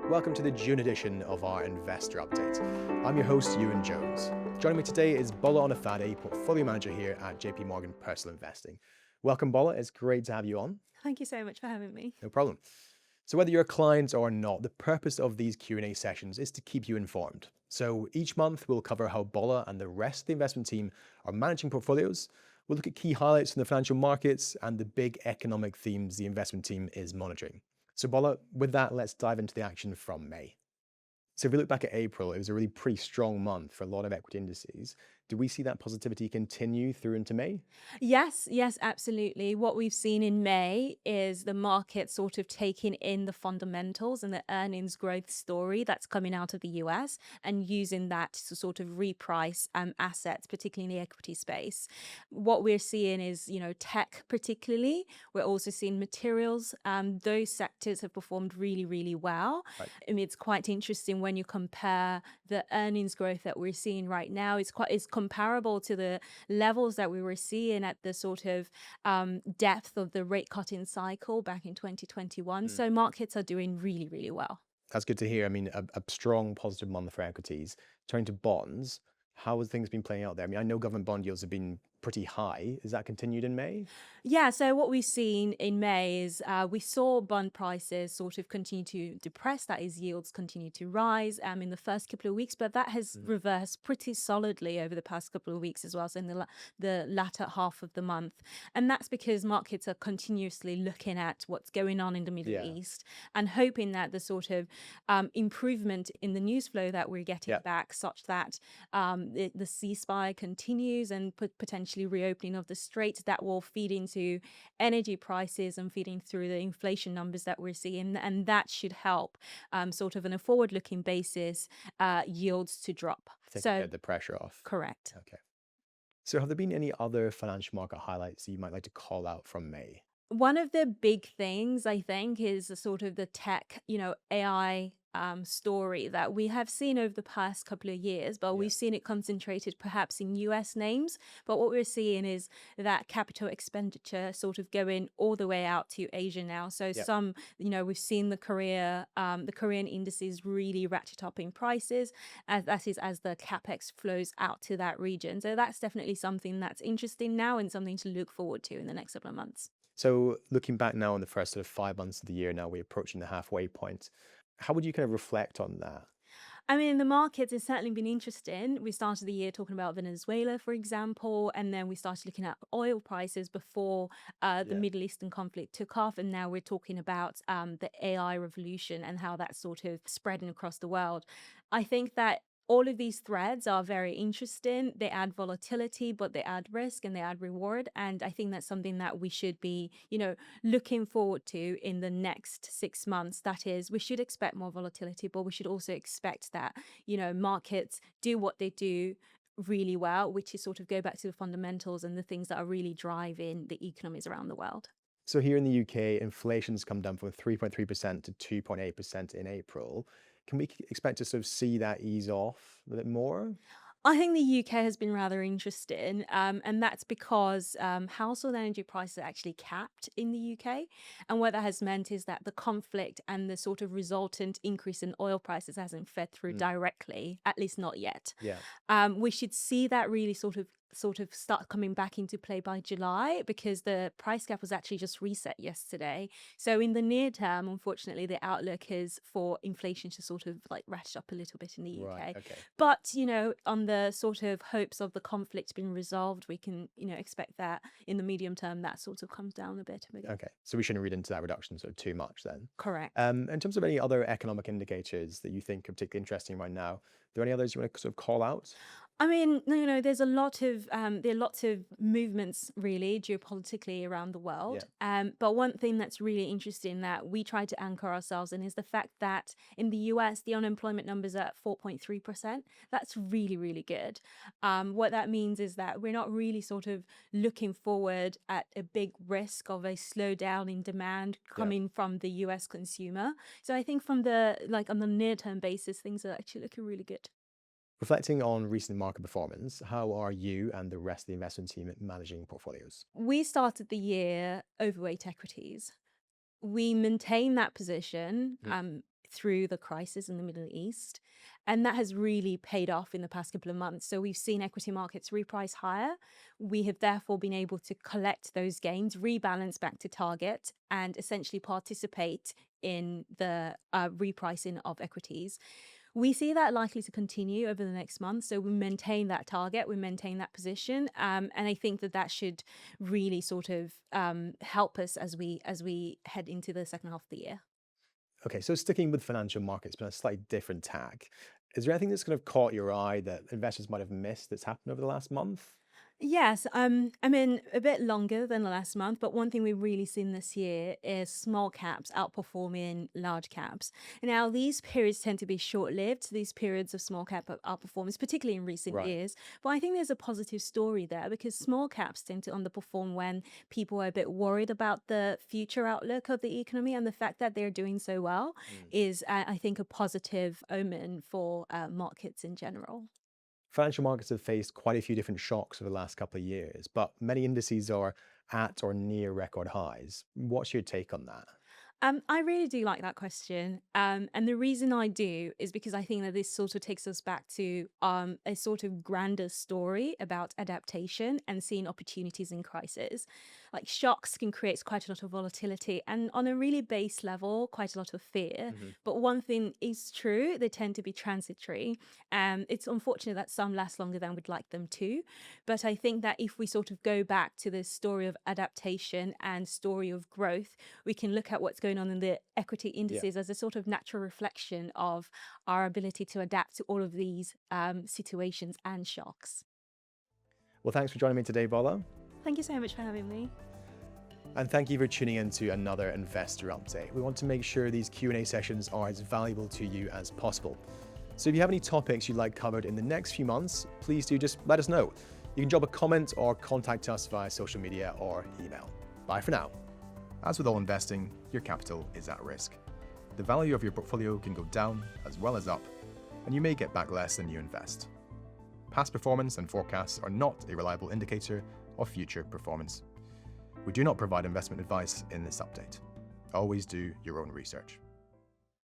Welcome to the June edition of our Investor Update. I'm your host, Ewan Jones. Joining me today is Bola Onifade, Portfolio Manager here at JP Morgan Personal Investing. Welcome, Bola. It's great to have you on. Thank you so much for having me. No problem. So whether you're a client or not, the purpose of these Q&A sessions is to keep you informed. So each month we'll cover how Bola and the rest of the investment team are managing portfolios. We'll look at key highlights from the financial markets and the big economic themes the investment team is monitoring. So Bola, with that, let's dive into the action from May. So if we look back at April, it was a really pretty strong month for a lot of equity indices. Do we see that positivity continue through into May? Yes, absolutely. What we've seen in May is the market sort of taking in the fundamentals and the earnings growth story that's coming out of the US and using that to sort of reprice assets, particularly in the equity space. What we're seeing is, tech particularly. We're also seeing materials. Those sectors have performed really, really well. Right. I mean, it's quite interesting when you compare the earnings growth that we're seeing right now. It's comparable to the levels that we were seeing at the sort of depth of the rate cutting cycle back in 2021. So markets are doing really, really well. That's good to hear. I mean, a strong positive month for equities. Turning to bonds, how has things been playing out there? I mean, I know government bond yields have been pretty high. Is that continued in May? Yeah, so what we've seen in May is we saw bond prices sort of continue to depress, that is, yields continue to rise in the first couple of weeks, but that has reversed pretty solidly over the past couple of weeks as well, so in the latter half of the month. And that's because markets are continuously looking at what's going on in the Middle East and hoping that the sort of improvement in the news flow that we're getting back, such that the ceasefire continues and potentially reopening of the Strait, that will feed into energy prices and feeding through the inflation numbers that we're seeing, and that should help sort of on a forward-looking basis yields to drop. Get the pressure off. Correct. Okay. So have there been any other financial market highlights that you might like to call out from May? One of the big things, I think, is the sort of the tech, AI story that we have seen over the past couple of years, but we've seen it concentrated perhaps in US names. But what we're seeing is that capital expenditure sort of going all the way out to Asia now. So we've seen the Korean indices really ratchet up in prices, as the capex flows out to that region. So that's definitely something that's interesting now and something to look forward to in the next couple of months. So looking back now on the first sort of 5 months of the year, now we're approaching the halfway point. How would you kind of reflect on that? I mean, the markets has certainly been interesting. We started the year talking about Venezuela, for example, and then we started looking at oil prices before the Middle Eastern conflict took off. And now we're talking about the AI revolution and how that's sort of spreading across the world. I think that all of these threads are very interesting. They add volatility, but they add risk and they add reward. And I think that's something that we should be, looking forward to in the next 6 months. That is, we should expect more volatility, but we should also expect that, markets do what they do really well, which is sort of go back to the fundamentals and the things that are really driving the economies around the world. So here in the UK, inflation's come down from 3.3% to 2.8% in April. Can we expect to sort of see that ease off a bit more? I think the UK has been rather interesting, and that's because household energy prices are actually capped in the UK. And what that has meant is that the conflict and the sort of resultant increase in oil prices hasn't fed through directly, at least not yet. We should see that really sort of start coming back into play by July, because the price cap was actually just reset yesterday. So in the near term, unfortunately, the outlook is for inflation to sort of like ratchet up a little bit in the UK. Right, okay. But, on the sort of hopes of the conflict being resolved, we can, expect that in the medium term, that sort of comes down a bit. Okay, so we shouldn't read into that reduction sort of too much then. Correct. In terms of any other economic indicators that you think are particularly interesting right now, are there any others you want to sort of call out? I mean, there's there are lots of movements really geopolitically around the world. But one thing that's really interesting that we try to anchor ourselves in is the fact that in the US, the unemployment numbers are at 4.3%. That's really, really good. What that means is that we're not really sort of looking forward at a big risk of a slowdown in demand coming from the US consumer. So I think on the near term basis, things are actually looking really good. Reflecting on recent market performance, how are you and the rest of the investment team managing portfolios? We started the year overweight equities. We maintain that position through the crisis in the Middle East. And that has really paid off in the past couple of months. So we've seen equity markets reprice higher. We have therefore been able to collect those gains, rebalance back to target, and essentially participate in the repricing of equities. We see that likely to continue over the next month. So we maintain that target, we maintain that position. And I think that should really sort of help us as we head into the second half of the year. Okay, so sticking with financial markets, but a slightly different tack. Is there anything that's kind of caught your eye that investors might have missed that's happened over the last month? Yes, I mean, a bit longer than the last month, but one thing we've really seen this year is small caps outperforming large caps. Now, these periods tend to be short-lived, these periods of small cap outperformance, particularly in recent Right. years. But I think there's a positive story there because small caps tend to underperform when people are a bit worried about the future outlook of the economy, and the fact that they're doing so well Mm. is, I think, a positive omen for markets in general. Financial markets have faced quite a few different shocks over the last couple of years, but many indices are at or near record highs. What's your take on that? I really do like that question. And the reason I do is because I think that this sort of takes us back to a sort of grander story about adaptation and seeing opportunities in crisis. Like shocks can create quite a lot of volatility and on a really base level, quite a lot of fear. Hmm. But one thing is true, they tend to be transitory. It's unfortunate that some last longer than we'd like them to. But I think that if we sort of go back to this story of adaptation and story of growth, we can look at what's going on in the equity Yeah. indices as a sort of natural reflection of our ability to adapt to all of these situations and shocks. Well, thanks for joining me today, Bola. Thank you so much for having me. And thank you for tuning in to another investor update. We want to make sure these Q&A sessions are as valuable to you as possible. So if you have any topics you'd like covered in the next few months, please do just let us know. You can drop a comment or contact us via social media or email. Bye for now. As with all investing, your capital is at risk. The value of your portfolio can go down as well as up, and you may get back less than you invest. Past performance and forecasts are not a reliable indicator of future performance. We do not provide investment advice in this update. Always do your own research.